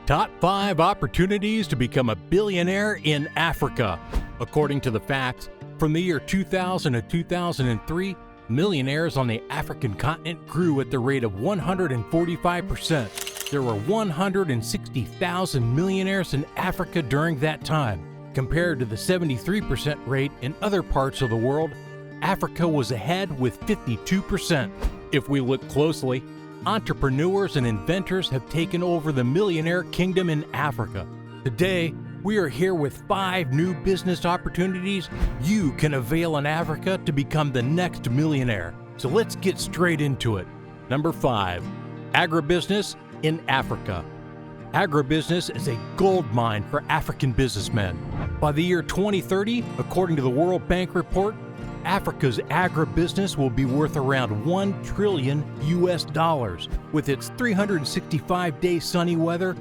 Top 5 opportunities to become a billionaire in Africa. According to the facts, from the year 2000 to 2003, millionaires on the African continent grew at the rate of 145%. There were 160,000 millionaires in Africa during that time. Compared to the 73% rate in other parts of the world, Africa was ahead with 52%. If we look closely, entrepreneurs and inventors have taken over the millionaire kingdom in Africa. Today, we are here with 5 new business opportunities you can avail in Africa to become the next millionaire. So let's get straight into it. Number 5, agribusiness in Africa. Agribusiness is a gold mine for African businessmen. By the year 2030, according to the World Bank report, Africa's agribusiness will be worth around $1 trillion with its 365-day sunny weather,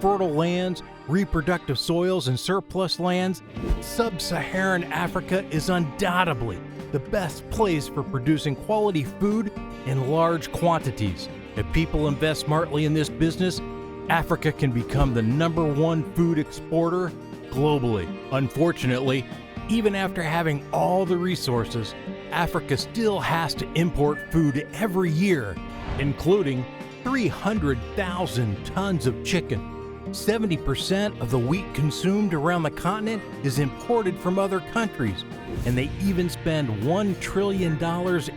fertile lands, reproductive soils, and surplus lands. Sub-Saharan Africa is undoubtedly the best place for producing quality food in large quantities. If people invest smartly in this business, Africa can become the #1 food exporter globally. Unfortunately, even after having all the resources, Africa still has to import food every year, including 300,000 tons of chicken. 70% of the wheat consumed around the continent is imported from other countries, and they even spend $1 trillion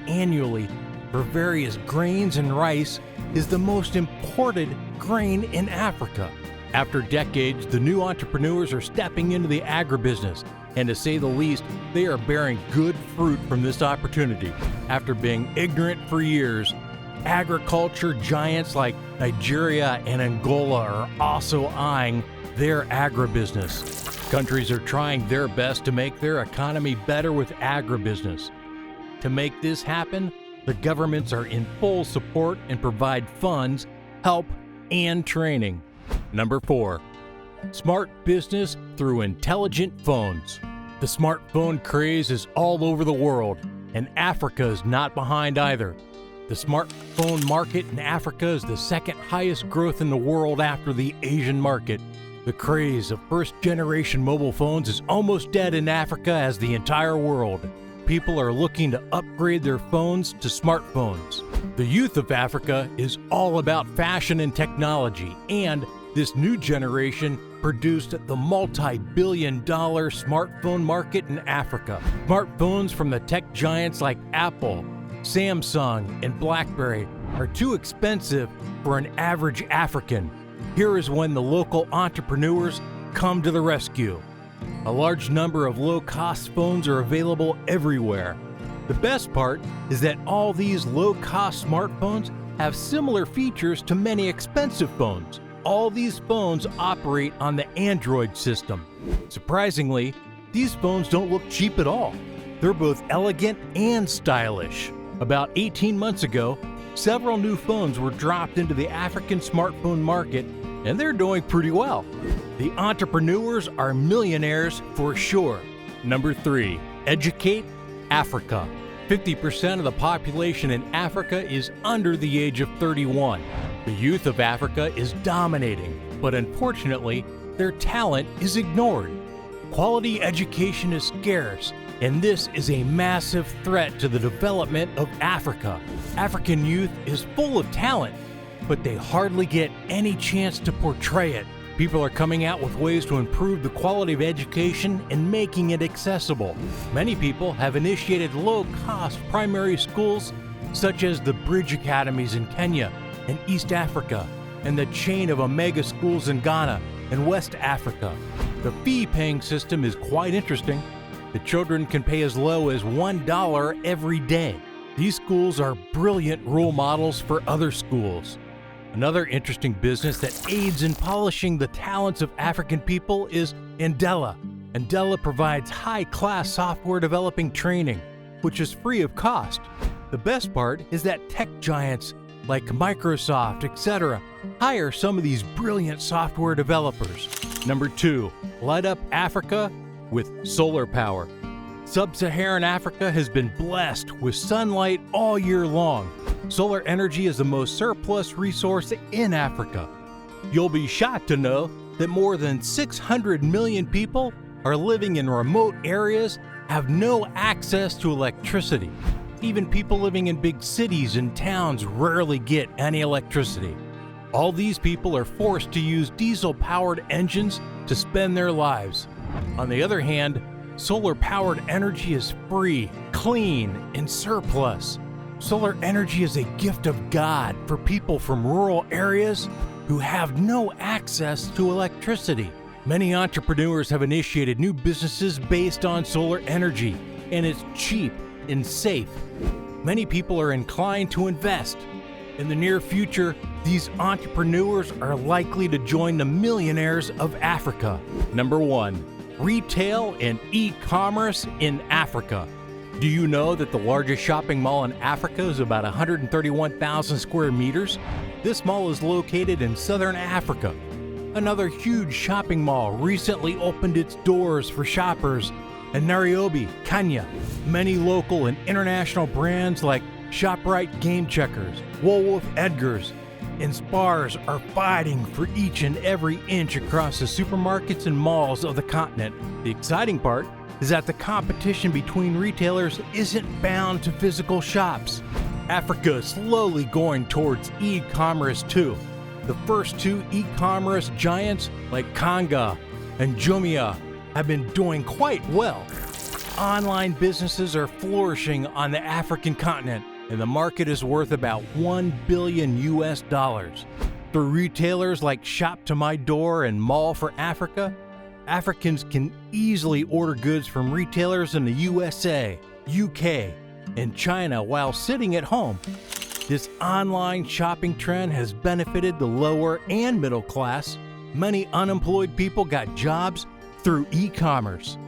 annually for various grains, and rice is the most imported grain in Africa. After decades, the new entrepreneurs are stepping into the agribusiness, and to say the least, they are bearing good fruit from this opportunity. After being ignorant for years, agriculture giants like Nigeria and Angola are also eyeing their agribusiness. Countries are trying their best to make their economy better with agribusiness. To make this happen, the governments are in full support and provide funds, help, and training. Number 4, smart business through intelligent phones. The smartphone craze is all over the world, and Africa is not behind either. The smartphone market in Africa is the second highest growth in the world after the Asian market. The craze of first-generation mobile phones is almost dead in Africa as the entire world. People are looking to upgrade their phones to smartphones. The youth of Africa is all about fashion and technology, and this new generation produced the multi-billion-dollar smartphone market in Africa. Smartphones from the tech giants like Apple, Samsung, and BlackBerry are too expensive for an average African. Here is when the local entrepreneurs come to the rescue. A large number of low-cost phones are available everywhere. The best part is that all these low-cost smartphones have similar features to many expensive phones. All these phones operate on the Android system. Surprisingly, these phones don't look cheap at all. They're both elegant and stylish. About 18 months ago, several new phones were dropped into the African smartphone market, and they're doing pretty well. The entrepreneurs are millionaires for sure. Number 3, educate Africa. 50% of the population in Africa is under the age of 31. The youth of Africa is dominating, but unfortunately, their talent is ignored. Quality education is scarce, and this is a massive threat to the development of Africa. African youth is full of talent, but they hardly get any chance to portray it. People are coming out with ways to improve the quality of education and making it accessible. Many people have initiated low-cost primary schools, such as the Bridge Academies in Kenya and East Africa, and the chain of Omega schools in Ghana and West Africa. The fee-paying system is quite interesting. The children can pay as low as $1 every day. These schools are brilliant role models for other schools. Another interesting business that aids in polishing the talents of African people is Andela. Andela provides high-class software developing training, which is free of cost. The best part is that tech giants like Microsoft, etc., hire some of these brilliant software developers. Number 2, light up Africa with solar power. Sub-Saharan Africa has been blessed with sunlight all year long. Solar energy is the most surplus resource in Africa. You'll be shocked to know that more than 600 million people are living in remote areas, have no access to electricity. Even people living in big cities and towns rarely get any electricity. All these people are forced to use diesel-powered engines to spend their lives. On the other hand, solar-powered energy is free, clean, and surplus. Solar energy is a gift of God for people from rural areas who have no access to electricity. Many entrepreneurs have initiated new businesses based on solar energy, and it's cheap and safe. Many people are inclined to invest. In the near future, these entrepreneurs are likely to join the millionaires of Africa. Number 1. Retail and e-commerce in Africa. Do you know that the largest shopping mall in Africa is about 131,000 square meters? This mall is located in southern Africa. Another huge shopping mall recently opened its doors for shoppers in Nairobi, Kenya. Many local and international brands like ShopRite Game Checkers, Woolworth Edgars, and Spars are fighting for each and every inch across the supermarkets and malls of the continent. The exciting part is that the competition between retailers isn't bound to physical shops. Africa is slowly going towards e-commerce too. The first two e-commerce giants like Konga and Jumia have been doing quite well. Online businesses are flourishing on the African continent, and the market is worth about $1 billion. Through retailers like Shop to My Door and Mall for Africa, Africans can easily order goods from retailers in the USA, UK, and China while sitting at home. This online shopping trend has benefited the lower and middle class. Many unemployed people got jobs through e-commerce.